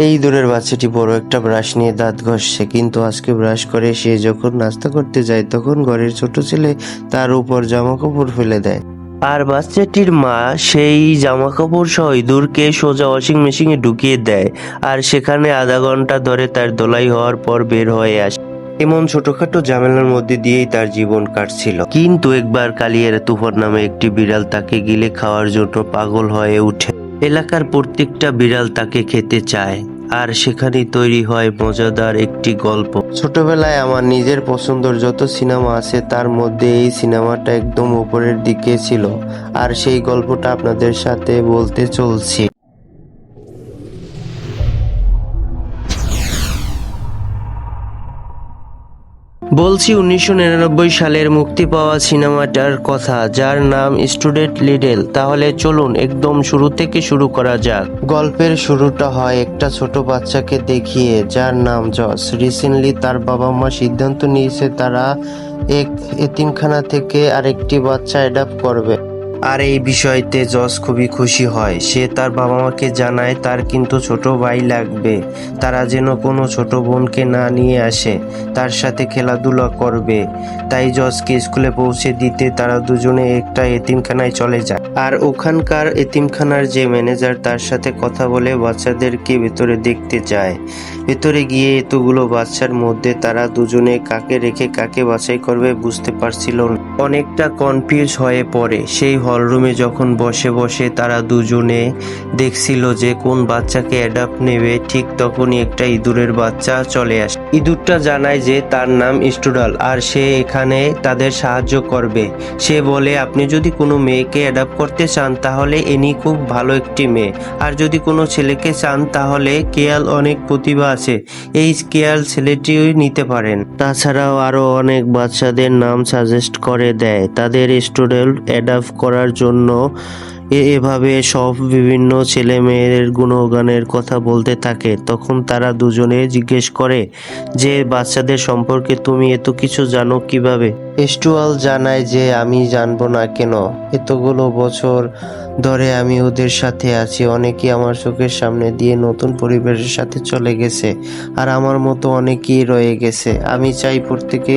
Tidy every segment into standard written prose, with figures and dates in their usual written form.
এই ইঁদুরের বাচ্চাটি বড় একটা ব্রাশ নিয়ে দাঁত ঘষছে, কিন্তু আজকে ব্রাশ করে সে যখন নাস্তা করতে যায় তখন ঘরের ছোট ছেলে তার উপর জামা কাপড় ফেলে দেয়। আর বাচ্চাটির মা সেই জামা কাপড় সহ ইঁদুরকে সোজা ওয়াশিং মেশিনে ঢুকিয়ে দেয়, আর সেখানে আধা ঘন্টা ধরে তার ধোলাই হওয়ার পর বের হয়ে আসে। এমন ছোটখাটো ঝামেলার মধ্যে দিয়েই তার জীবন কাটছিল। কিন্তু একবার কালিয়ার তুফান নামে একটি বিড়াল তাকে গিলে খাওয়ার জন্য পাগল হয়ে ওঠে। এলাকার প্রত্যেকটা বিড়াল তাকে খেতে চায়, আর সেখানেই তৈরি হয় মজাদার একটি গল্প। ছোটবেলায় আমার নিজের পছন্দের যত সিনেমা আছে তার মধ্যে এই সিনেমাটা একদম উপরের দিকে ছিল, আর সেই গল্পটা আপনাদের সাথে বলতে চলছি। বলছি 1999 সালের মুক্তি পাওয়া সিনেমাটার কথা, যার নাম স্টুডেন্ট লিডল। তাহলে চলুন একদম শুরু থেকে শুরু করা যাক। গল্পের শুরুটা হয় একটা ছোট বাচ্চাকে দেখিয়ে, যার নাম জস। রিসেন্টলি তার বাবা মা সিদ্ধান্ত নিয়েছে তারা এক এতিমখানা থেকে আরেকটি বাচ্চা অ্যাডাপ্ট করবে। আর এই বিষয়তে জস খুবই খুশি হয়। সে তার বাবা মাকে জানায় তার কিন্তু ছোট ভাই লাগবে, তারা যেন কোনো ছোট বোনকে না নিয়ে আসে, তার সাথে খেলাধুলা করবে। তাই জসকে স্কুলে পৌঁছে দিতে তারা দুজনে একটা এতিমখানায় চলে যায়। আর ওখানকার এতিমখানার যে ম্যানেজার তার সাথে কথা বলে বাচ্চাদেরকে ভেতরে দেখতে যায়। ভেতরে গিয়ে এতগুলো বাচ্চার মধ্যে তারা দুজনে কাকে রেখে কাকে বাছাই করবে বুঝতে পারছিল না। অনেকটা কনফিউজ হয়ে পড়ে। সেই হলরুমে যখন বসে বসে তারা দুজনে দেখছিল যে কোন বাচ্চাকে অ্যাডাপ্ট নেবে, ঠিক তখনই একটা ইঁদুরের বাচ্চা চলে আসে। ইঁদুরটা জানায় যে তার নাম স্টুডাল, আর সে এখানে তাদের সাহায্য করবে। সে বলে আপনি যদি কোনো মেয়েকে অ্যাডাপ্ট করতে চান তাহলে এনি খুব ভালো একটি মেয়ে, আর যদি কোনো ছেলেকে চান তাহলে কেয়াল অনেক প্রতিভা আছে, এই কেয়াল ছেলেটিও নিতে পারেন। তাছাড়াও আরো অনেক বাচ্চাদের নাম সাজেস্ট করে দেয় তাদের স্টুডেন্ট অ্যাডাপ্ট করার জন্য। এভাবে সব বিভিন্ন ছেলে মেয়ের গুণগানের কথা বলতে থাকে। তখন তারা দুজনে জিজ্ঞেস করে যে বাচ্চাদের সম্পর্কে তুমি এত কিছু জানো কিভাবে? স্টুয়াল জানায় যে আমি জানবো না কেন, এতগুলো বছর ধরে আমি ওদের সাথে আছি। অনেকেই আমার চোখের সামনে দিয়ে নতুন পরিবারের সাথে চলে গেছে, আর আমার মতো অনেকেই রয়ে গেছে। আমি চাই প্রত্যেকে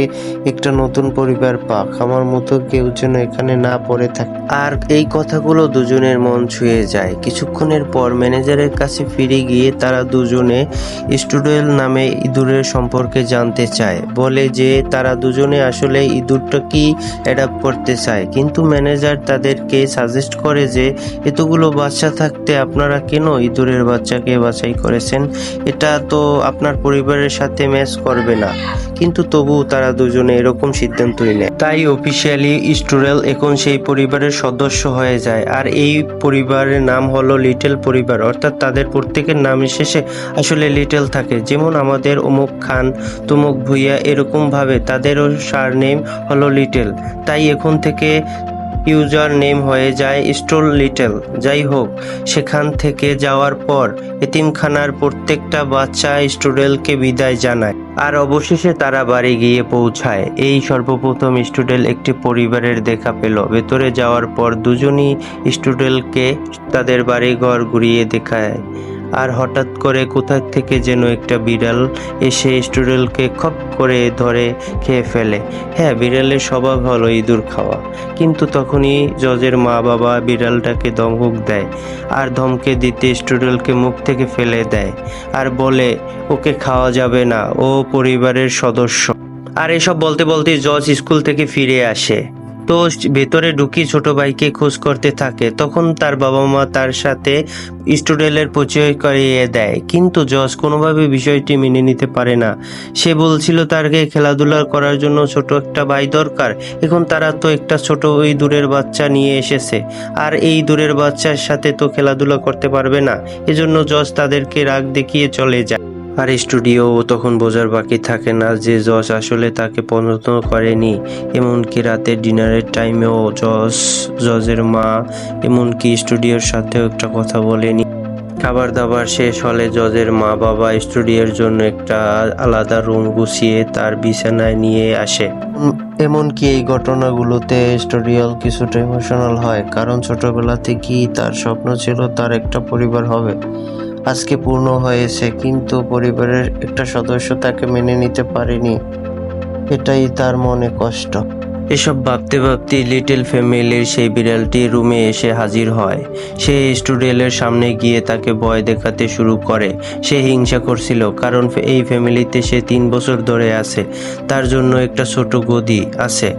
একটা নতুন পরিবার পাক, আমার মতো কেউ যেন এখানে না পড়ে থাকে। আর এই কথাগুলো দুজনের মন ছুঁয়ে যায়। কিছুক্ষণের পর ম্যানেজারের কাছে ফিরে গিয়ে তারা দুজনে স্টুডেল নামে ইঁদুরের সম্পর্কে জানতে চায়। বলে যে তারা দুজনে আসলে ইঁদুরটা কি অ্যাডাপ্ট করতে চায়, কিন্তু ম্যানেজার তাদেরকে সাজেস্ট করে যে এতগুলো বাচ্চা থাকতে আপনারা কেন ইঁদুরের বাচ্চাকে বাছাই করেছেন, এটা তো আপনার পরিবারের সাথে ম্যাচ করবে না। কিন্তু তবুও তারা দুজনে এরকম সিদ্ধান্তই নেয়। তাই অফিসিয়ালি স্টুডেল এখন সেই পরিবারের সদস্য হয়ে যায়। আর এই পরিবারের নাম হলো লিটল পরিবার, অর্থাৎ তাদের প্রত্যেকের নাম শেষে আসলে লিটল থাকে। যেমন আমাদের অমুক খান, তমুক ভুইয়া, এরকম ভাবে তাদেরও সারনেম হলো লিটল। তাই এখন থেকে ইউজার নেম হয়ে যায় স্টোল লিটল। যাই হোক, সেখান থেকে যাওয়ার পর এতিমখানার প্রত্যেকটা বাচ্চা স্টুডেলকে বিদায় জানায়, আর অবশেষে তারা বাড়ি গিয়ে পৌঁছায়। এই সর্বপ্রথম স্টুডেল একটি পরিবারের দেখা পেল। ভেতরে যাওয়ার পর দুজনই স্টুডেলকে তাদের বাড়িঘর ঘুরিয়ে দেখায়। আর হঠাৎ করে কোথা থেকে যেন একটা বিড়াল এসে স্টুডেলকে খপ করে ধরে খেয়ে ফেলে। হ্যাঁ, বিড়ালের স্বভাব হলো ইঁদুর খাওয়া। কিন্তু তখনই জজের মা বাবা বিড়ালটাকে ধমক দেয়, আর ধমকে দিতে স্টুডেলকে মুখ থেকে ফেলে দেয়, আর বলে ওকে খাওয়া যাবে না, ও পরিবারের সদস্য। আর এসব বলতে বলতে জজ স্কুল থেকে ফিরে আসে। তো ভেতরে ঢুকি ছোট ভাইকে খোঁজ করতে থাকে। তখন তার বাবা মা তার সাথে স্টুডেন্টের পরিচয় করিয়ে দেয়, কিন্তু জজ কোনোভাবে বিষয়টি মেনে নিতে পারে না। সে বলছিল তারকে খেলাধুলা করার জন্য ছোট একটা ভাই দরকার। এখন তারা তো একটা ছোট ইঁদুরের বাচ্চা নিয়ে এসেছে, আর এই ইঁদুরের বাচ্চার সাথে তো খেলাধুলা করতে পারবে না। এজন্য জজ তাদেরকে রাগ দেখিয়ে চলে যায়। আর স্টুডিও তখন বোঝার বাকি থাকে না যে জজ আসলে তাকে পছন্দ করেনি। এমনকি রাতের ডিনারের টাইমেও জজের মা এমনকি স্টুডিওর সাথেও একটা কথা বলেনি। খাবার দাবার শেষ হলে জজের মা বাবা স্টুডিওর জন্য একটা আলাদা রুম গুছিয়ে তার বিছানায় নিয়ে আসে। এমনকি এই ঘটনাগুলোতে স্টুডিও কিছুটা ইমোশনাল হয়, কারণ ছোটবেলা থেকেই তার স্বপ্ন ছিল তার একটা পরিবার হবে। আজকে পূর্ণ হয়েছে, কিন্তু পরিবারের একটা সদস্য তাকে মেনে নিতে পারেনি। এটাই তার মনে কষ্ট। এসব ভাবতে ভাবতে লিটল ফ্যামিলির সেই বিড়ালটি রুমে এসে হাজির হয়। সে স্টুডেন্টের সামনে গিয়ে তাকে ভয় দেখাতে শুরু করে। সে হিংসা করছিল, কারণ এই ফ্যামিলিতে সে 3 বছর ধরে আছে। তার জন্য একটা ছোট গদি আছে,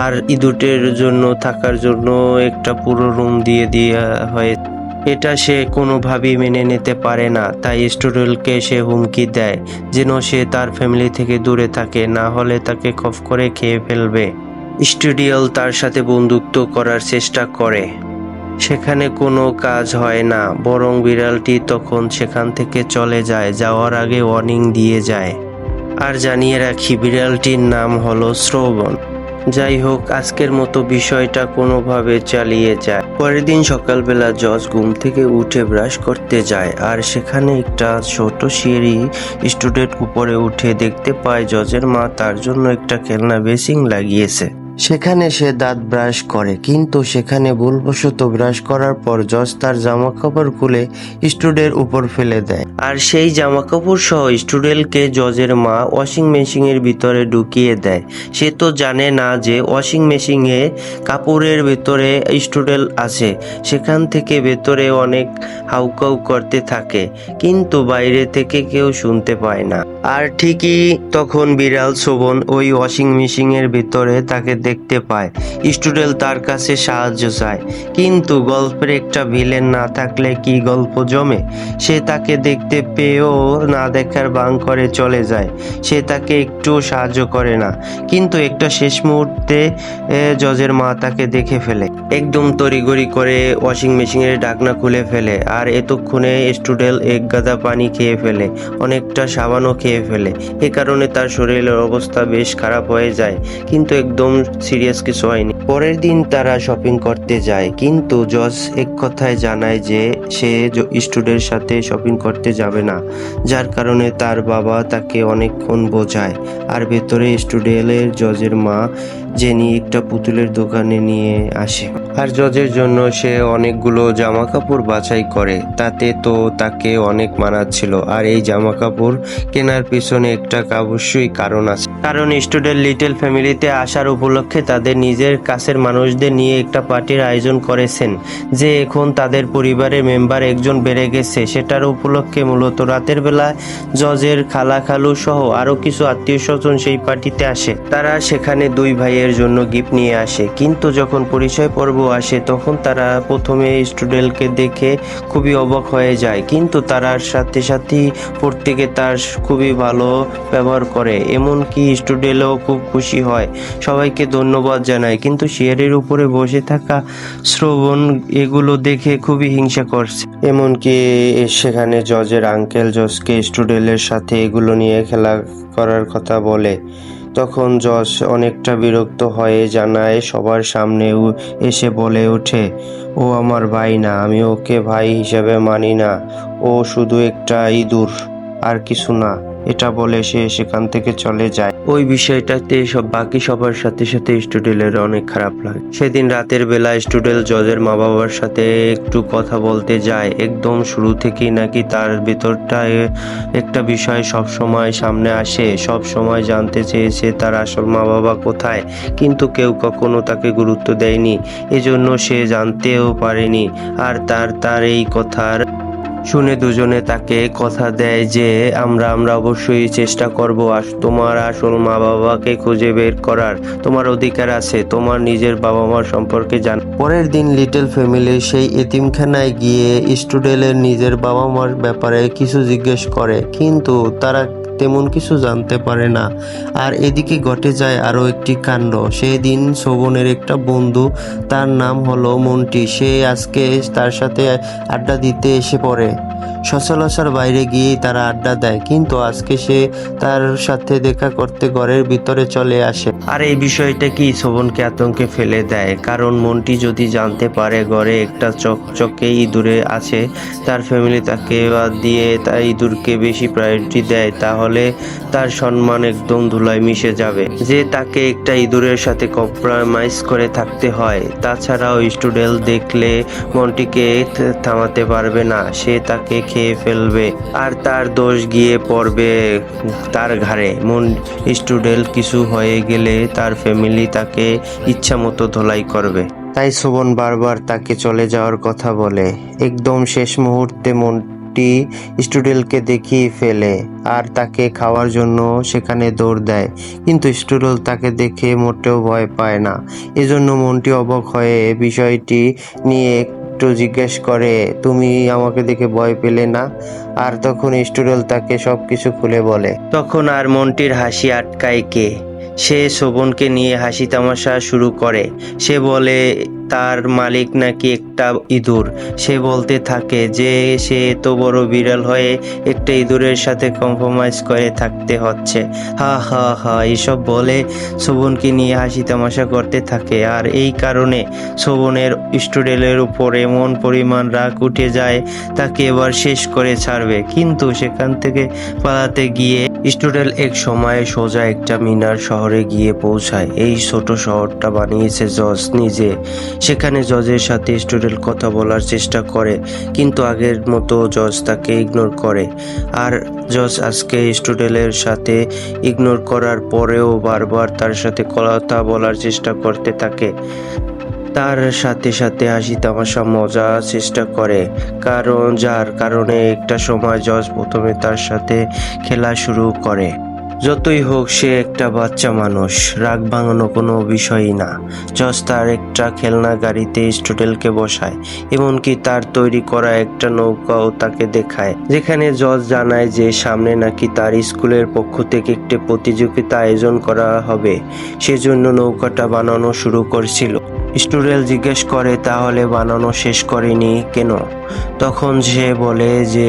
আর ইঁদুরের জন্য থাকার জন্য একটা পুরো রুম দিয়ে দেওয়া হয়। এটা সে কোনোভাবেই মেনে নিতে পারে না, তাই স্টুডেন্টকে সে হুমকি দেয় যেন সে তার ফ্যামিলি থেকে দূরে থাকে, না হলে তাকে খপ করে খেয়ে ফেলবে। স্টুডিয়াল তার সাথে বন্ধুত্ব করার চেষ্টা করে, সেখানে কোনো কাজ হয় না, বরং বিড়ালটি তখন সেখান থেকে চলে যায়। যাওয়ার আগে ওয়ার্নিং দিয়ে যায়। আর জানিয়ে রাখি, বিড়ালটির নাম হলো শ্রবণ। যাই হোক, আজকের মতো বিষয়টা কোনোভাবে চালিয়ে যায়। পরের দিন সকালবেলা জজ ঘুম থেকে উঠে ব্রাশ করতে যায়, আর সেখানে একটা ছোট সিঁড়ি। স্টুডেন্ট উপরে উঠে দেখতে পায় জজের মা তার জন্য একটা খেলনা বেসিং লাগিয়েছে। সেখানে সে দাঁত ব্রাশ করে, কিন্তু সেখানে ভুলবশত ব্রাশ করার পর জজ তার জামা কাপড় খুলে স্টুডেন্টের উপর ফেলে দেয়। আর সেই জামা কাপড় সহ স্টুডেন্টকে জজের মা ওয়াশিং মেশিনের ভিতরে ঢুকিয়ে দেয়। সে তো জানে না যে ওয়াশিং মেশিনে কাপড়ের ভেতরে স্টুডেন্ট আছে। সেখান থেকে ভেতরে অনেক হাউকাউ করতে থাকে, কিন্তু বাইরে থেকে কেউ শুনতে পায় না। আর ঠিকই তখন বিড়াল শোভন ওই ওয়াশিং মেশিনের ভিতরে তাকে দেখতে পায়। স্টুডেন্ট তার কাছে সাহায্য চায়, কিন্তু গল্পের একটা ভিলেন না থাকলে কি গল্প জমে। সে তাকে দেখতে পেয়েও না দেখার ভান করে চলে যায়। সে তাকে একটু সাহায্য করে না, কিন্তু একটা শেষ মুহূর্তে জজের মা তাকে দেখে ফেলে। একদম তড়িঘড়ি করে ওয়াশিং মেশিনের ঢাকনা খুলে ফেলে, আর এতক্ষণে স্টুডেন্ট এক গাদা পানি খেয়ে ফেলে, অনেকটা সাবানও খেয়ে ফেলে। এ কারণে তার শরীরের অবস্থা বেশ খারাপ হয়ে যায়, কিন্তু একদম সিরিয়াস কিছু হয়নি। পরের দিন তারা শপিং করতে যায়, কিন্তু জজ এক কথায় জানায় যে সে স্টুডেন্টের সাথে শপিং করতে যাবে না, যার কারণে তার বাবা তাকে অনেকক্ষণ বোঝায়। আর ভেতরে স্টুডেন্টের জজের মা জেনি একটা পুতুলের দোকানে নিয়ে আসে, আর জজের জন্য সে অনেকগুলো জামা কাপড় বাছাই করে। তাতে তো তাকে অনেক মানাচ্ছিল, আর এই জামা কাপড় কেনার পিছনে একটা অবশ্যই কারণ আছে। কারণ স্টুডেন্ট লিটল ফ্যামিলিতে আসার উপলক্ষে তাদের নিজের কাছের মানুষদের নিয়ে একটা পার্টির আয়োজন করেছেন, যে এখন তাদের পরিবারের মেম্বার একজন বেড়ে গেছে। সেটার উপলক্ষে মূলত রাতের বেলা জজের খালা খালু সহ আরো কিছু আত্মীয় স্বজন সেই পার্টিতে আসে। তারা সেখানে 2 ভাইয়ের জন্য গিফট নিয়ে আসে, কিন্তু যখন পরিচয় পর্ব আসে তখন তারা প্রথমে স্টুডেন্টকে দেখে খুবই অবাক হয়ে যায়, কিন্তু তার সাথে সাথেই প্রত্যেকে তার খুবই ভালো ব্যবহার করে। এমনকি স্টুডেন্টও খুব খুশি হয়, সবাইকে ধন্যবাদ জানায়। কিন্তু চেয়ারের উপরে বসে থাকা শ্রবণ এগুলো দেখে খুবই হিংসা করছে। এমনকি সেখানে জজের আঙ্কেল জজকে স্টুডেন্টের সাথে এগুলো নিয়ে খেলা করার কথা বলে। তখন জজ অনেকটা বিরক্ত হয়ে জানায় সবার সামনে এসে বলে ওঠে, ও আমার ভাই না, আমি ওকে ভাই হিসেবে মানি না, ও শুধু একটা ইঁদুর, আর কিছু না। এটা বলে সে সেখান থেকে চলে যায়। ওই বিষয়টাতে বাকি সবার সাথে সাথে স্টুডেন্টের অনেক খারাপ লাগে। সেদিন রাতের বেলা স্টুডেন্ট জজের মা বাবার সাথে একটু কথা বলতে যায়। একদম শুরু থেকেই নাকি তার ভেতরটায় একটা বিষয় সব সময় সামনে আসে। সব সময় জানতে চেয়েছে তার আসল মা বাবা কোথায়, কিন্তু কেউ কখনো তাকে গুরুত্ব দেয়নি, এজন্য সে জানতেও পারেনি। আর তার এই কথার শুনে দুজনে তাকে কথা দেয় যে আমরা অবশ্যই চেষ্টা করব তোমার আসল মা বাবাকে খুঁজে বের করার। তোমার অধিকার আছে তোমার নিজের বাবা মার সম্পর্কে জান। পরের দিন লিটল ফ্যামিলির সেই এতিমখানায় গিয়ে স্টুডেন্টের নিজের বাবা মার ব্যাপারে কিছু জিজ্ঞেস করে, কিন্তু তারা তেমন কিছু জানতে পারে না। আর এদিকে ঘটে যায় আরো একটি কাণ্ড। সেদিন শোভনের একটা বন্ধু, তার নাম হলো মন্টি, সে আজকে তার সাথে আড্ডা দিতে এসে পড়ে। সচরাচর বাইরে গিয়েই তারা আড্ডা দেয়, কিন্তু আজকে সে তার সাথে দেখা করতে ঘরের ভিতরে চলে আসে। আর এই বিষয়টা কি শোভনকে আতঙ্কে ফেলে দেয়, কারণ মন্টি যদি জানতে পারে ঘরে একটা চকচকে ইঁদুরে আছে, তার ফ্যামিলি তাকে বাদ দিয়ে তার ইঁদুরকে বেশি প্রায়োরিটি দেয়, তাহলে তার সম্মান একদম ধুলায় মিশে যাবে। যে তাকে একটা ইঁদুরের সাথে কম্প্রোমাইজ করে থাকতে হয়। তাছাড়াও স্টুডেন্ট দেখলে মন্টিকে থামাতে পারবে না, সে তাকে খেয়ে ফেলবে আর তার দোষ গিয়ে পড়বে তার ঘাড়ে। স্টুডেন্ট কিছু হয়ে গেলে তার ফ্যামিলি তাকে ইচ্ছা মতো ধোলাই করবে। তাই শোভন বারবার তাকে চলে যাওয়ার কথা বলে। একদম শেষ মুহূর্তে মন্টি স্টুডেন্টকে দেখিয়ে ফেলে আর তাকে খাওয়ার জন্য সেখানে দৌড় দেয়, কিন্তু স্টুডেন্ট তাকে দেখে মোটেও ভয় পায় না। এজন্য মন্টি অবাক হয়ে বিষয়টি নিয়ে একটু জিজ্ঞেস করে, তুমি আমাকে দেখে ভয় পেলে না? আর তখন স্টুডেন্ট তাকে সবকিছু খুলে বলে। তখন আর মন্টির হাসি আটকায় কে? সে শোভনকে নিয়ে হাসি তামাশা শুরু করে। সে বলে তার মালিক নাকি একটা ইঁদুর। সে বলতে থাকে যে সে এত বড় বিড়াল হয়ে একটা ইঁদুরের সাথে কম্প্রোমাইজ করে থাকতে হচ্ছে। হা হা হা এসব বলে শোভনকে নিয়ে হাসি তামাশা করতে থাকে। আর এই কারণে শোভনের স্টুডেন্টের উপর এমন পরিমাণ রাগ উঠে যায় তাকে এবার শেষ করে ছাড়বে। কিন্তু সেখান থেকে পালাতে গিয়ে স্টুডেন্ট এক সময় সোজা একটা মিনার শহরে গিয়ে পৌঁছায়। এই ছোট শহরটা বানিয়েছে জজ নিজে। সেখানে জজের সাথে স্টুডেন্ট কথা বলার চেষ্টা করে, কিন্তু আগের মতো জজ তাকে ইগনোর করে। আর জজ আজকে স্টুডেন্টের সাথে ইগনোর করার পরেও বারবার তার সাথে কথা বলার চেষ্টা করতে থাকে। তার সাথে সাথে হাসি তামাশা মজা চেষ্টা করে, যার কারণে একটা সময় জজ প্রথমে তার সাথে খেলা শুরু করে। যতই হোক সে একটা বাচ্চা মানুষ, রাগ ভাঙানো কোনো বিষয়ই না। জজ তার একটা খেলনা গাড়িতে স্টুডেন্টকে বসায়, এমনকি তার তৈরি করা একটা নৌকাও তাকে দেখায়, যেখানে জজ জানায় যে সামনে নাকি তার স্কুলের পক্ষ থেকে একটি প্রতিযোগিতা আয়োজন করা হবে। সেজন্য নৌকাটা বানানো শুরু করছিল। স্টুডেন্ট জিজ্ঞেস করে তাহলে বানানো শেষ করেনি কেন? তখন সে বলে যে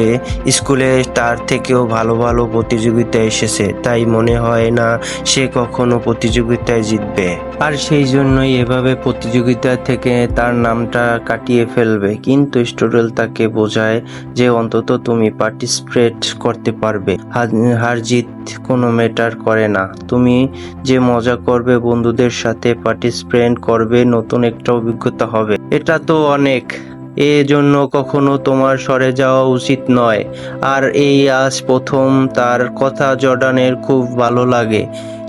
স্কুলে তার থেকেও ভালো ভালো প্রতিযোগিতা এসেছে, তাই মনে হয় না সে কখনো প্রতিযোগিতায় জিতবে, আর সেই জন্যই এভাবে প্রতিযোগিতা থেকে তার নামটা কাটিয়ে ফেলবে। কিন্তু স্টুডেন্ট তাকে বোঝায় যে অন্তত তুমি পার্টিসিপেট করতে পারবে, হার জিত কোনো ম্যাটার করে না। তুমি যে মজা করবে, বন্ধুদের সাথে পার্টিসিপেট করবে, নতুন একটা অভিজ্ঞতা হবে, এটা তো অনেক। এজন্য কখনো তোমার সরে যাওয়া উচিত নয়। আর এই আজ প্রথম। তার কথা জর্ডানের খুব ভালো লাগে।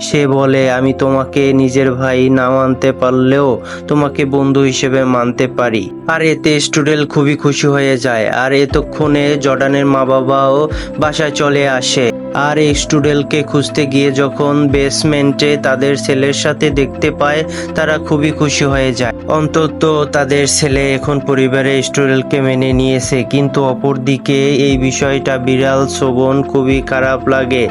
সে বলে আমি তোমাকে নিজের ভাই না মানতে পারলেও তোমাকে বন্ধু হিসেবে মানতে পারি। আর এতে স্টুডেন্ট খুবই খুশি হয়ে যায়। আর এতক্ষণে জর্ডানের মা বাবাও বাসায় চলে আসে। আর এই স্টুডেন্টকে খুঁজতে গিয়ে যখন বেসমেন্টে তাদের ছেলের সাথে দেখতে পায়, তারা খুবই খুশি হয়ে যায়। অন্তত তাদের ছেলে এখন পরিবারে স্টুডেন্টকে মেনে নিয়েছে। কিন্তু অপরদিকে এই বিষয়টা বিড়াল শোভন খুবই খারাপ লাগে।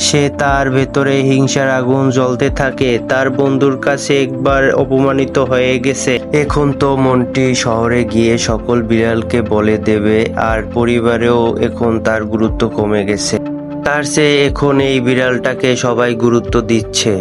সে তার ভেতরে হিংসার আগুন জ্বলতে থাকে। তার বন্ধুর কাছে একবার অপমানিত হয়ে গেছে, এখন তো মন্টি শহরে গিয়ে সকল বিড়ালকে বলে দেবে। আর পরিবারেও এখন তার গুরুত্ব কমে গেছে। তার চেয়ে এখন এই বিড়ালটাকে সবাই গুরুত্ব দিচ্ছে।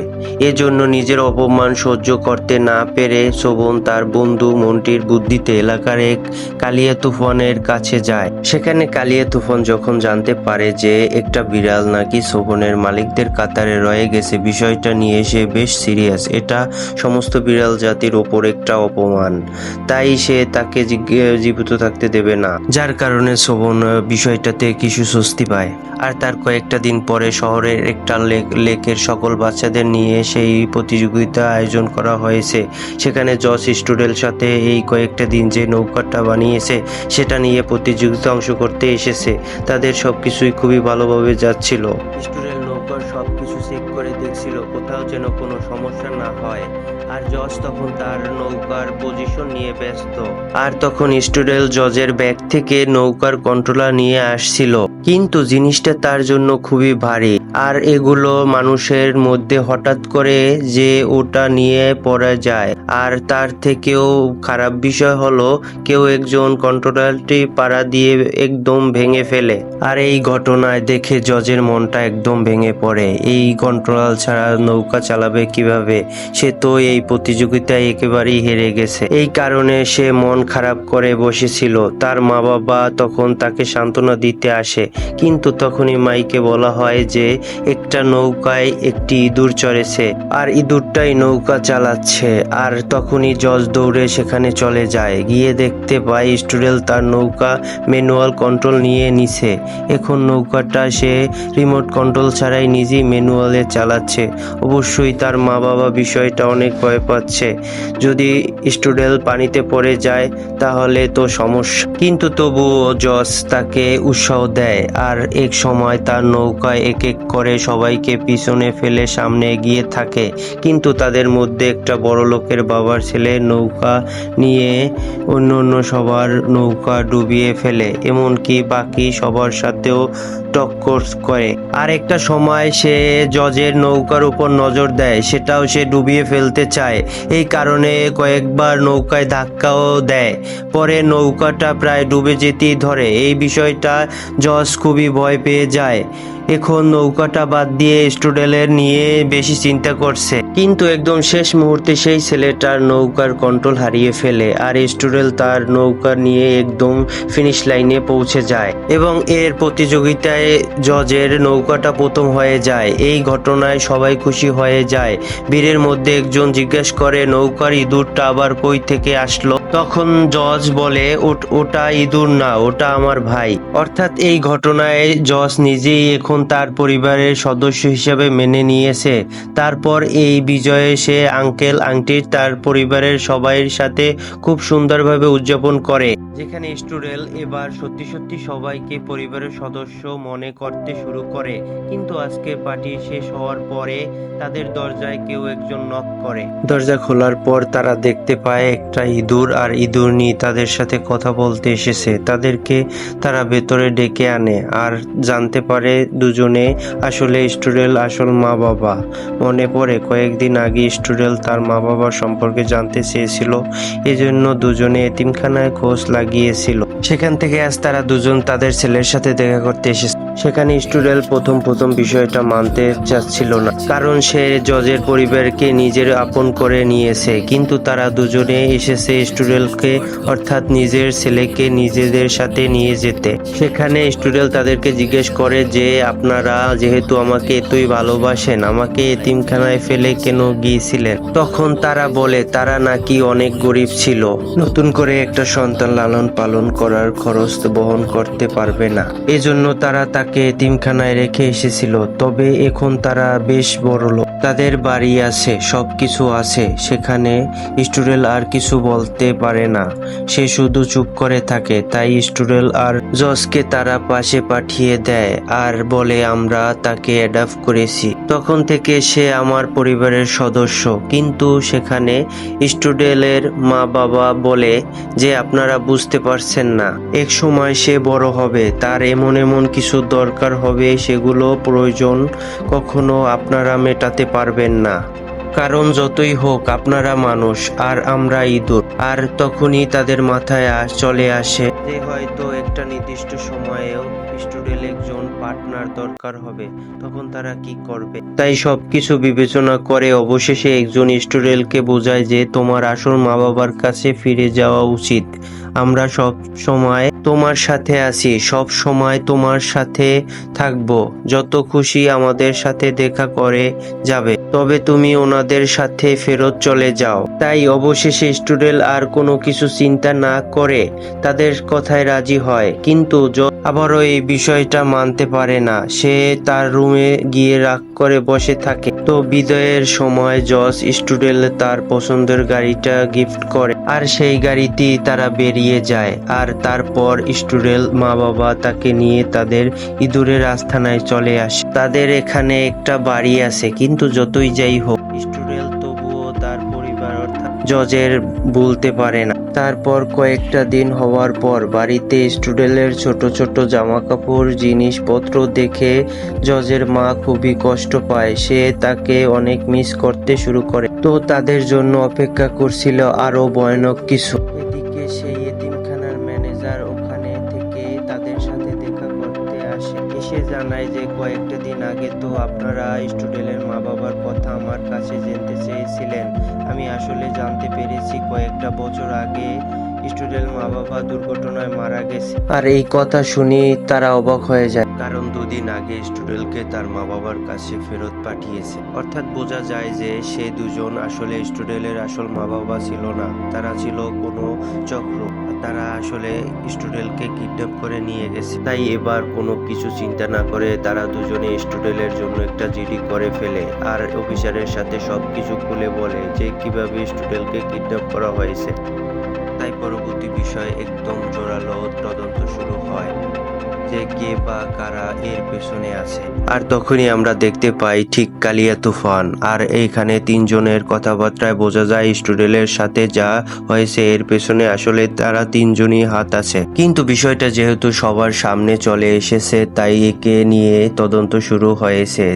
এজন্য নিজের অপমান সহ্য করতে না পেরে শোভন তার বন্ধু মন্টির বুদ্ধিতে এলাকার এক কালিয়া তুফানের কাছে যায়। সেখানে কালিয়া তুফান যখন জানতে পারে যে একটা বিড়াল নাকি শোভনের মালিকদের কাতারে রয়ে গেছে, বিষয়টা নিয়ে সে বেশ সিরিয়াস। এটা সমস্ত বিড়াল জাতির ওপর একটা অপমান, তাই সে তাকে জীবিত থাকতে দেবে না। যার কারণে শোভন বিষয়টাতে কিছু স্বস্তি পায়। আর তার কয়েকটা দিন পরে শহরের একটা লেকের সকল বাচ্চাদের নিয়ে সেই প্রতিযোগিতা আয়োজন করা হয়েছে। সেখানে জজ স্টুডেন্টের সাথে এই কয়েকটা দিন যে নৌকাটা বানিয়েছে সেটা নিয়ে প্রতিযোগিতা অংশ করতে এসেছে। তাদের সবকিছুই খুবই ভালোভাবে যাচ্ছিল। স্টুডেন্ট নৌকার সবকিছু চেক করে দেখছিল কোথাও যেন কোনো সমস্যা না হয়। আর জজ তখন তার নৌকার পজিশন নিয়ে ব্যস্ত। আর তখন স্টুডেন্ট জজের ব্যাগ থেকে নৌকার কন্ট্রোলার নিয়ে আসছিল, কিন্তু জিনিসটা তার জন্য খুবই ভারী। আর এগুলো মানুষের মধ্যে হঠাৎ করে যে ওটা নিয়ে পড়ে যায়। আর তার থেকেও খারাপ বিষয় হলো কেউ একজন কন্ট্রোলারটি পাড়া দিয়ে একদম ভেঙে ফেলে। আর এই ঘটনায় দেখে জজের মনটা একদম ভেঙে পড়ে। এই কন্ট্রোলার ছাড়া নৌকা চালাবে কিভাবে? সে তো এই এই প্রতিযোগিতায় একেবারেই হেরে গেছে। এই কারণে সে মন খারাপ করে বসেছিল। তার মা বাবা তখন তাকে সান্ত্বনা দিতে আসে, কিন্তু তখনই মাইকে বলা হয় যে একটা নৌকায় একটি ইঁদুর চড়েছে আর ইঁদুরটাই নৌকা চালাচ্ছে। আর তখনই জজ দৌড়ে সেখানে চলে যায়, গিয়ে দেখতে পায় স্টুডেন্ট তার নৌকা ম্যানুয়াল কন্ট্রোল নিয়ে নিছে। এখন নৌকাটা সে রিমোট কন্ট্রোল ছাড়াই নিজেই ম্যানুয়ালে চালাচ্ছে। অবশ্যই তার মা বাবা বিষয়টা অনেক ভয় পাচ্ছে, যদি স্টুডেন্ট পানিতে পড়ে যায় তাহলে তো সমস্যা। কিন্তু তবুও জজ তাকে উৎসাহ দেয় আর এক সময় তার নৌকায় এক এক করে সবাইকে পিছনে ফেলে সামনে এগিয়ে থাকে। কিন্তু তাদের মধ্যে একটা বড় লোকের বাবার ছেলে নৌকা নিয়ে অন্য সবার নৌকা ডুবিয়ে ফেলে, এমনকি বাকি সবার সাথেও টক্কর করে। আর একটা সময় সে জজের নৌকার উপর নজর দেয়, সেটাও সে ডুবিয়ে ফেলতে চায়। এই কারণে কয়েকবার নৌকায় ধাক্কাও দেয়। পরে নৌকাটা প্রায় ডুবে যেতেই ধরে। এই বিষয়টা জজ খুবই ভয় পেয়ে যায়। এখন নৌকাটা বাদ দিয়ে স্টুডেন্টের নিয়ে বেশি চিন্তা করছে। কিন্তু একদম শেষ মুহূর্তে সেই ছেলেটার নৌকার কন্ট্রোল হারিয়ে ফেলে আর স্টুডেন্ট তার নৌকা নিয়ে একদম ফিনিশ লাইনে পৌঁছে যায় এবং এর প্রতিযোগিতায় জজের নৌকাটা প্রথম হয়ে যায়। এই ঘটনায় সবাই খুশি হয়ে যায়। ভিড়ের মধ্যে একজন জিজ্ঞেস করে, নৌকার ইঁদুরটা আবার কই থেকে আসলো? তখন জজ বলে, ওটা ইঁদুর না, ওটা আমার ভাই। অর্থাৎ এই ঘটনায় জজ নিজেই এখন তার পরিবারের সদস্য হিসেবে মেনে নিয়েছে। তারপর এই বিজয়ে সে আঙ্কেল আন্টি তার পরিবারের সবাইয়ের সাথে খুব সুন্দরভাবে উদযাপন করে, যেখানে স্টুডেন্ট এবার সত্যি সত্যি সবাইকে পরিবারের সদস্য মনে করতে শুরু করে। কিন্তু আজকে পার্টি শেষ হওয়ার পরে তাদের দরজায় কেউ একজন নক করে। দরজা খোলার পর তারা দেখতে পায় একটা ইঁদুর আর ইঁদুরনি তাদের সাথে কথা বলতে এসেছে। তাদেরকে তারা ভেতরে ডেকে আনে আর জানতে পারে দুজনে আসলে স্টুডেন্ট আসল মা বাবা। মনে পড়ে কয়েকদিন আগে স্টুডেন্ট তার মা বাবার সম্পর্কে জানতে চেয়েছিল, এজন্য দুজনে এতিমখানায় খোঁজ লাগিয়েছিল। সেখান থেকে আজ তারা দুজন তাদের ছেলের সাথে দেখা করতে এসেছে। সেখানে স্টুডেন্ট প্রথম বিষয়টা মানতে চাচ্ছিল না, কারণ সে জজের পরিবারকে নিজের আপন করে নিয়েছে। কিন্তু তারা দুজনে এসেছে স্টুডেন্টকে অর্থাৎ নিজের ছেলেকে নিজেদের সাথে নিয়ে যেতে। সেখানে স্টুডেন্ট তাদেরকে জিজ্ঞেস করে যে আপনারা যেহেতু আমাকে এতই ভালোবাসেন, আমাকে এতিমখানায় ফেলে কেন গিয়েছিলেন? তখন তারা বলে তারা নাকি অনেক গরিব ছিল, নতুন করে একটা সন্তান লালন পালন করার খরচ বহন করতে পারবে না, এজন্য তারা তাকে এতিমখানায় রেখে এসেছিল। তবে এখন তারা বেশ বড়লোক, তাদের বাড়ি আছে, সবকিছু আছে। সেখানে স্টুডেন্ট আর কিছু বলতে পারে না, সে শুধু চুপ করে থাকে। তাই স্টুডেন্ট আর জজকে তারা পাশে পাঠিয়ে দেয় আর বলে আমরা তাকে অ্যাডপ্ট করেছি, তখন থেকে সে আমার পরিবারের সদস্য। কিন্তু সেখানে স্টুডেন্টের মা বাবা বলে যে আপনারা বুঝতে পারছেন না, এক সময় সে বড় হবে, তার এমন কিছু দরকার হবে, সেগুলো প্রয়োজন কখনো আপনারা মেটাতে পারবেন না, কারণ যতই হোক আপনারা মানুষ আর আমরা ইঁদুর। আর তখনই তাদের মাথায় চলে আসে যে হয়তো একটা নির্দিষ্ট সময়েও স্টুডেন্ট একজন পার্টনার দরকার হবে, তখন তারা কি করবে। তাই সবকিছু বিবেচনা করে অবশেষে একজন স্টুডেন্টকে বোঝায় যে তোমার আসল মা বাবার কাছে ফিরে যাওয়া উচিত। আমরা সব সময় তোমার সাথে আছি, সব সময় তোমার সাথে থাকবো, যত খুশি আমাদের সাথে দেখা করে যাবে, তবে তুমি ওনাদের সাথে ফেরত চলে যাও। তাই অবশেষে স্টুডেন্ট আর কোনো কিছু চিন্তা না করে তাদের কথায় রাজি হয়। কিন্তু আবারও এই বিষয়টা মানতে পারে না, সে তার রুমে গিয়ে রাগ করে বসে থাকে। তো বিদায়ের সময় জজ স্টুডেন্ট তার পছন্দের গাড়িটা গিফট করে আর সেই গাড়িতেই তারা বেরিয়ে যায়। আর তারপর স্টুডেন্ট মা বাবা তাকে নিয়ে তাদের ইঁদুরের আস্তানায় চলে আসে। তাদের এখানে একটা বাড়ি আছে, কিন্তু যতই যাই হোক স্টুডেন্ট তবুও তার পরিবার অর্থাৎ জজের ভুলতে পারে না। তারপর কয়েকটা দিন হওয়ার পর বাড়িতে স্টুডেন্টের ছোট জামা কাপড় জিনিসপত্র দেখে জজের মা খুবই কষ্ট পায়, সে তাকে অনেক মিস করতে শুরু করে। তো তাদের জন্য অপেক্ষা করছিল আরো ভয়ানক কিছু। এদিকে সেই এতিমখানার ম্যানেজার ওখানে থেকে তাদের সাথে দেখা করতে আসে। এসে সে জানায় যে কয়েকটা দিন আগে তো আপনারা স্টুডেন্টের মা বাবার কথা আমার কাছে জানতে চেয়েছিলেন। আমি আসলে জানতে পেরেছি কয়েকটা বছর আগে স্টুডেন্ট মা বাবা দুর্ঘটনায় মারা গেছে। আর এই কথা শুনি তারা অবাক হয়ে যায়, কারণ দুদিন আগে স্টুডেন্টকে তার মা বাবার কাছে ফেরত পাঠিয়েছে। অর্থাৎ বোঝা যায় যে সে দুজন আসলে স্টুডেন্টের আসল মা বাবা ছিল না, তারা ছিল কোনো চক্র। তারা আসলে স্টুডেন্টকে কিডন্যাপ করে নিয়ে গেছে। তাই এবার কোনো কিছু চিন্তা না করে তারা দুজনে স্টুডেন্টের জন্য একটা জিডি করে ফেলে আর অফিসারের সাথে সবকিছু খুলে বলে যে কিভাবে স্টুডেন্টকে কিডন্যাপ করা হয়েছে। তাই পরবর্তী বিষয় একদম জোরালো তদন্ত শুরু হয় যে কে বা কারা এর পেছনে আছে। আর তখনই আমরা দেখতে পাই ঠিক কালিয়া তুফান। আর এইখানে তিনজনের কথাবার্তায় বোঝা যায় স্টুডেন্টের সাথে যা হয়েছে এর পেছনে আসলে তারা তিনজনই হাত আছে। কিন্তু বিষয়টা যেহেতু সবার সামনে চলে এসেছে তাই একে নিয়ে তদন্ত শুরু হয়েছে।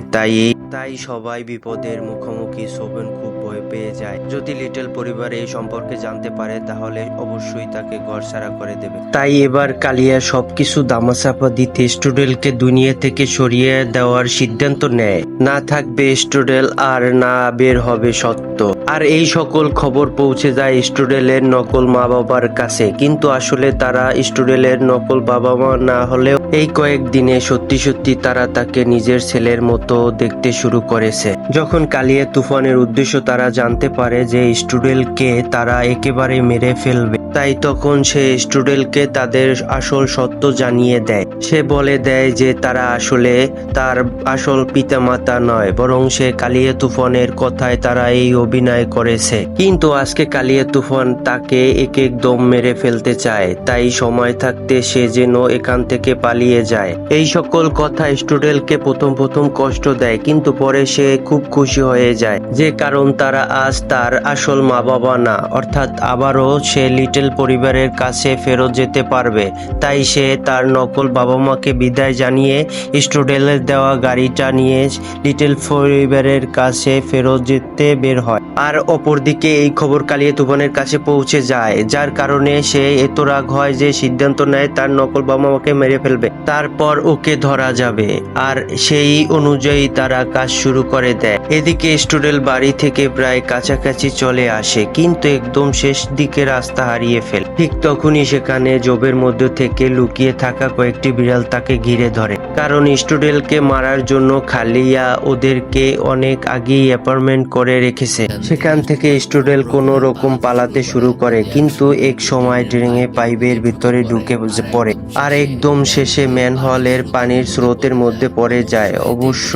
তাই সবাই বিপদের মুখোমুখি। শোভন খুব ভয় পেয়ে যায়, যদি লিটল পরিবার এই সম্পর্কে জানতে পারে তাহলে অবশ্যই তাকে ঘর ছাড়া করে দেবে। তাই এবার কালিয়া সবকিছু দামাচাপা দিতে স্টুডেন্টকে দুনিয়া থেকে সরিয়ে দেওয়ার সিদ্ধান্ত নেয়। না থাকবে স্টুডেন্ট আর না বের হবে সত্য। আর এই সকল খবর পৌঁছে যায় স্টুডেন্টের নকল মা বাবার কাছে। কিন্তু আসলে তারা স্টুডেন্টের নকল বাবা মা না হলেও এই কয়েকদিনে সত্যি সত্যি তারা তাকে নিজের ছেলের মতো দেখতে শুরু করেছে। যখন কালিয়া তুফানের উদ্দেশ্য তারা জানতে পারে যে স্টুডেন্টকে তারা একেবারে মেরে ফেলবে, তাই তখন সে স্টুডেন্টকে তাদের আসল সত্য জানিয়ে দেয়। সে বলে দেয় যে তারা আসলে তার আসল পিতামাতা নয়, বরং সে কালিয়া তুফানের কথায় তারা এই অভিনয় করেছে। কিন্তু আজকে কালিয়া তুফান তাকে এক একদম মেরে ফেলতে চায়। তাই সময় থাকতে সে যেন এখান থেকে পালিয়ে যায়। এই সকল কথা স্টুডেন্টকে প্রথম কষ্ট দেয়, কিন্তু পরে সে খুব খুশি হয়ে যায়, যে কারণ তারা আজ তার আসল মা বাবা না। অর্থাৎ আবারও সে লিটল পরিবারের কাছে ফেরত যেতে পারবে। তাই সে তার নকল বাবা মাকে বিদায় জানিয়ে স্টুডেন্টের দেওয়া গাড়িটা নিয়ে লিটল পরিবারের কাছে ফেরত যেতে বের হয়। আর অপরদিকে এই খবর কালিয়া তুফানের কাছে পৌঁছে যায়, যার কারণে সে এত রাগ হয় যে সিদ্ধান্ত নেয় তার নকল বাবা মাকে মেরে ফেলবে, তারপর ওকে ধরা যাবে। আর সেই অনুযায়ী তারা কাজ শুরু করে দেয়। এদিকে স্টুডেন্ট বাড়ি থেকে প্রায় কাছাকাছি চলে আসে, কিন্তু একদম শেষ দিকে রাস্তা হারিয়ে ফেলে। ঠিক তখনই সেখানে জবের মধ্যে থেকে লুকিয়ে থাকা কয়েকটি বিড়াল তাকে ঘিরে ধরে, কারণ স্টুডেন্টকে মারার জন্য খালিয়া ওদেরকে অনেক আগেই অ্যাপয়েন্টমেন্ট করে রেখেছে। সেখান থেকে স্টুডেন্ট কোনো রকম পালাতে শুরু করে, কিন্তু এক সময় ড্রেনে পাইপের ভিতরে ঢুকে পড়ে আর একদম শেষে ম্যানহোলের পানির স্রোতের মধ্যে পড়ে যায়। অবশ্য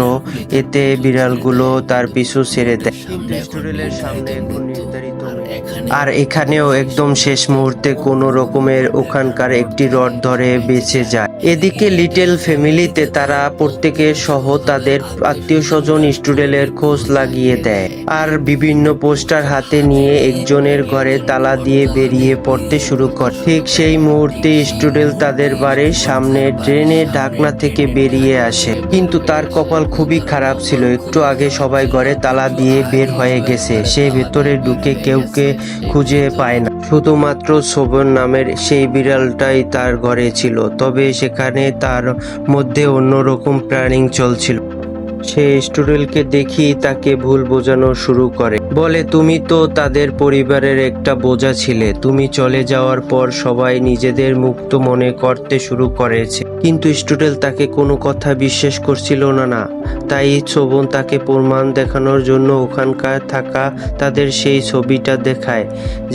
এতে বিড়ালগুলো তার পিছু ছেড়ে দেয়, কিন্তু স্টুডেন্টের সামনে এখন নির্ধারিত আর এখানেও একদম শেষ মুহূর্তে কোনো রকমের ওখানকার একটি রড ধরে বেঁচে যায়। এদিকে লিটল ফ্যামিলিতে তারা প্রত্যেকের সহ তাদের আত্মীয় স্বজন স্টুডেন্টের খোঁজ লাগিয়ে দেয় আর বিভিন্ন পোস্টার হাতে নিয়ে একজনের ঘরে তালা দিয়ে বেরিয়ে পড়তে শুরু করে। ঠিক সেই মুহূর্তে স্টুডেন্ট তাদের বাড়ির সামনে ড্রেনের ঢাকনা থেকে বেরিয়ে আসে, কিন্তু তার কপাল খুবই খারাপ ছিল। একটু আগে সবাই ঘরে তালা দিয়ে বের হয়ে গেছে, সে ভেতরে ঢুকে কেউকে খুঁজে পায় না, শুধুমাত্র শোভন নামের সেই বিড়ালটাই তার ঘরে ছিল। তবে সেখানে তার মধ্যে অন্যরকম প্ল্যানিং চলছিল। সে স্টুডেন্টকে দেখি তাকে ভুল বোঝানো শুরু করে, বলে তুমি তো তাদের পরিবারের একটা বোঝা ছিলে, তুমি চলে যাওয়ার পর সবাই নিজেদের মুক্ত মনে করতে শুরু করেছে। কিন্তু স্টুডেন্ট তাকে কোনো কথা বিশ্বাস করছিল না। তাই শোভন তাকে প্রমাণ দেখানোর জন্য ওখানকার থাকা তাদের সেই ছবিটা দেখায়,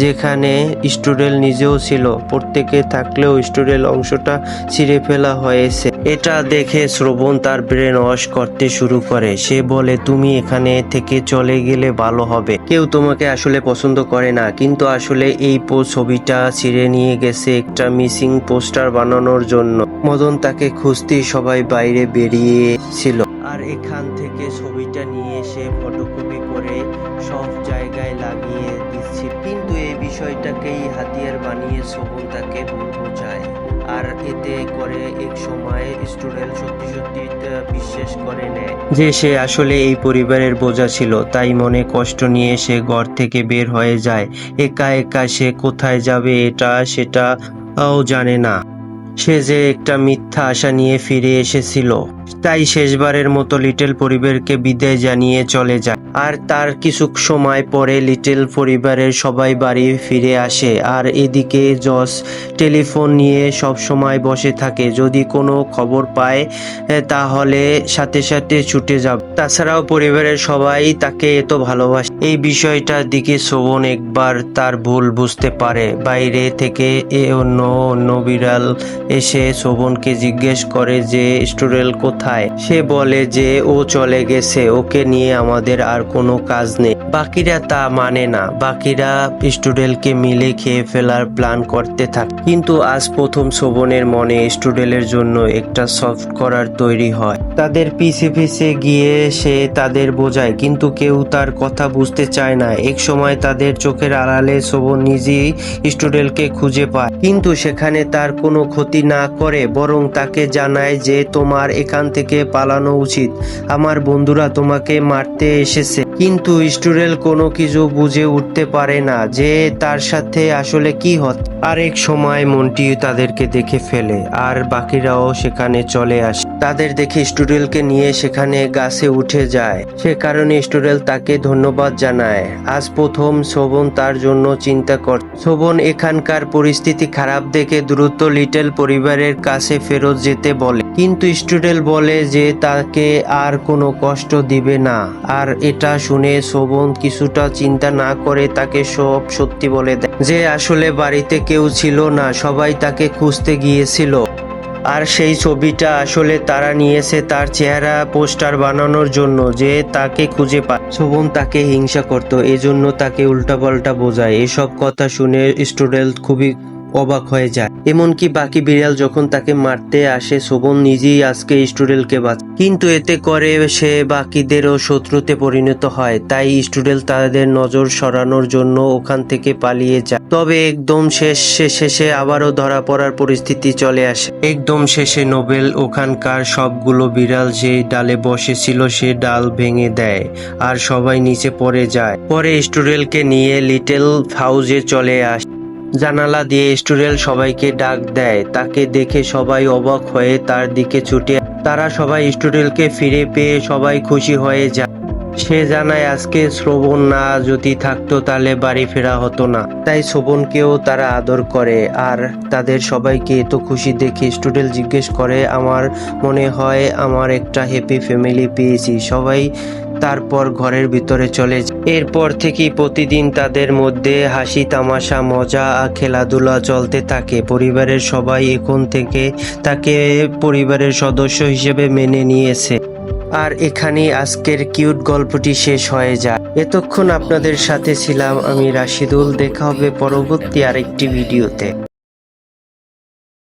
যেখানে স্টুডেন্ট নিজেও ছিল। প্রত্যেকে থাকলেও স্টুডেন্ট অংশটা ছিঁড়ে ফেলা হয়েছে। এটা দেখে শ্রবণ তার ব্রেন ওয়াশ করতে শুরু করে। সে বলে তুমি এখানে থেকে চলে গেলে ভালো হবে, কেউ তোমাকে আসলে পছন্দ করে না। কিন্তু আসলে এই ছবিটা ছিঁড়ে নিয়ে গেছে একটা মিসিং পোস্টার বানানোর জন্য। মদন তাকে খুঁজতেই সবাই বাইরে বেরিয়েছিল, আর এখান থেকে ছবিটা নিয়ে সে ফটোকপি করে সব জায়গায় লাগিয়ে দিচ্ছে। কিন্তু এই বিষয়টাকেই হাতিয়ার বানিয়ে শোভন তাকে ভুল বোঝায়, আর এতে করে এক সময় স্টুডেন্ট সত্যি বিশ্বাস করে নেয় যে সে আসলে এই পরিবারের বোঝা ছিল। তাই মনে কষ্ট নিয়ে সে ঘর থেকে বের হয়ে যায়। একা একা সে কোথায় যাবে এটা সেটাও জানে না। সে যে একটা মিথ্যা আশা নিয়ে ফিরে এসেছিল তাই শেষবারের মতো লিটল পরিবারকে বিদায় জানিয়ে চলে যায়। আর তার কিছু সময় পরে লিটল পরিবারের সবাই বাড়ি ফিরে আসে। আর এদিকে জস টেলিফোন নিয়ে সব সময় বসে থাকে, যদি কোনো খবর পায় তাহলে সাথে সাথে ছুটে যাবে। তাছাড়াও পরিবারের সবাই তাকে এত ভালোবাসে। এই বিষয়টার দিকে শোভন একবার তার ভুল বুঝতে পারে। বাইরে থেকে অন্য বিড়াল এসে শোভনকে জিজ্ঞেস করে যে স্টুডেল কোথায়। সে বলে যে ও চলে গেছে, ওকে নিয়ে আমাদের আর কোনো কাজ নেই। বাকিরা তা মানে না। বাকিরা স্টুডেলকে মিলে খেয়ে ফেলার প্ল্যান করতে থাকে। কিন্তু আজ প্রথম শোভনের মনে স্টুডেলের জন্য একটা সফট করার তৈরি হয়। তাদের পিছে পিছে গিয়ে সে তাদের বোঝায়, কিন্তু কেউ তার কথা বুঝতে চায় না। এক সময় তাদের চোখের আড়ালে শোভন নিজেই স্টুডেলকে খুঁজে পায়, কিন্তু সেখানে তার কোনো ক্ষতি না করে বরং তাকে জানায় যে তোমার এখান থেকে পালানো উচিত, আমার বন্ধুরা তোমাকে মারতে এসেছে। কিন্তু স্টুডেল কোনো কিছু বুঝে উঠতে পারে না যে তার সাথে আসলে কি হচ্ছে। আর এক সময় মন্টি তাদেরকে দেখে ফেলে আর বাকিরাও সেখানে চলে আসে। তাদের দেখে স্টুডেলকে নিয়ে সেখানে গাছে উঠে যায়। সে কারণে স্টুডেল তাকে ধন্যবাদ জানায়। আজ প্রথম শোভন তার জন্য চিন্তা করে। শোভন এখানকার পরিস্থিতি খারাপ দেখে দ্রুত লিটল পরিবারের কাছে ফেরত যেতে বলে, কিন্তু স্টুডেল বলে যে তাকে আর কোনো কষ্ট দিবে না। আর এটা শুনে শোভন কিছুটা চিন্তা না করে তাকে সব সত্যি বলে দেয় যে আসলে বাড়িতে কেউ ছিল না, সবাই তাকে খুঁজতে গিয়েছিল। আর সেই ছবিটা আসলে তারা নিয়েছে তার চেহারা পোস্টার বানানোর জন্য, যে তাকে খুঁজে পায়। শোভন তাকে হিংসা করত, এজন্য তাকে উল্টাপাল্টা বোঝায়। এসব কথা শুনে স্টুডেন্ট খুবই অবাক হয়ে যায়। এমনকি বাকি বিড়াল যখন তাকে মারতে আসে, শোভন নিজেই আজকে স্টুডেন্টকে বাঁচায়, কিন্তু এতে করে সে বাকিদেরও শত্রুতে পরিণত হয়। তাই স্টুডেন্ট তাদের নজর সরানোর জন্য ওখান থেকে পালিয়ে যায়। তবে একদম শেষে আবারও ধরা পড়ার পরিস্থিতি চলে আসে। একদম শেষে নোবেল ওখানকার সবগুলো বিড়াল যে ডালে বসেছিল সে ডাল ভেঙে দেয় আর সবাই নিচে পড়ে যায়। পরে স্টুডেন্টকে নিয়ে লিটল হাউসে চলে আসে। জানালা দিয়ে স্টুডেন্ট সবাইকে ডাক দেয়। তাকে দেখে সবাই অবাক হয়ে তার দিকে ছুটে। তারা সবাই স্টুডেন্টকে ফিরে পেয়ে সবাই খুশি হয়ে যায়। সে জানায় আজকে শ্রবণ না যদি থাকতো তাহলে বাড়ি ফেরা হতো না। তাই শোভনকেও তারা আদর করে। আর তাদের সবাইকে এত খুশি দেখে স্টুডেন্ট জিজ্ঞেস করে, আমার মনে হয় আমার একটা হ্যাপি ফ্যামিলি পেয়েছি। সবাই তারপর ঘরের ভিতরে চলে যায়। এরপর থেকেই প্রতিদিন তাদের মধ্যে হাসি তামাশা মজা আর খেলাধুলা চলতে থাকে। পরিবারের সবাই এখন থেকে তাকে পরিবারের সদস্য হিসেবে মেনে নিয়েছে। আর এখানেই আজকের কিউট গল্পটি শেষ হয়ে যায়। এতক্ষণ আপনাদের সাথে ছিলাম আমি রাশিদুল। দেখা হবে পরবর্তী আরেকটি ভিডিওতে।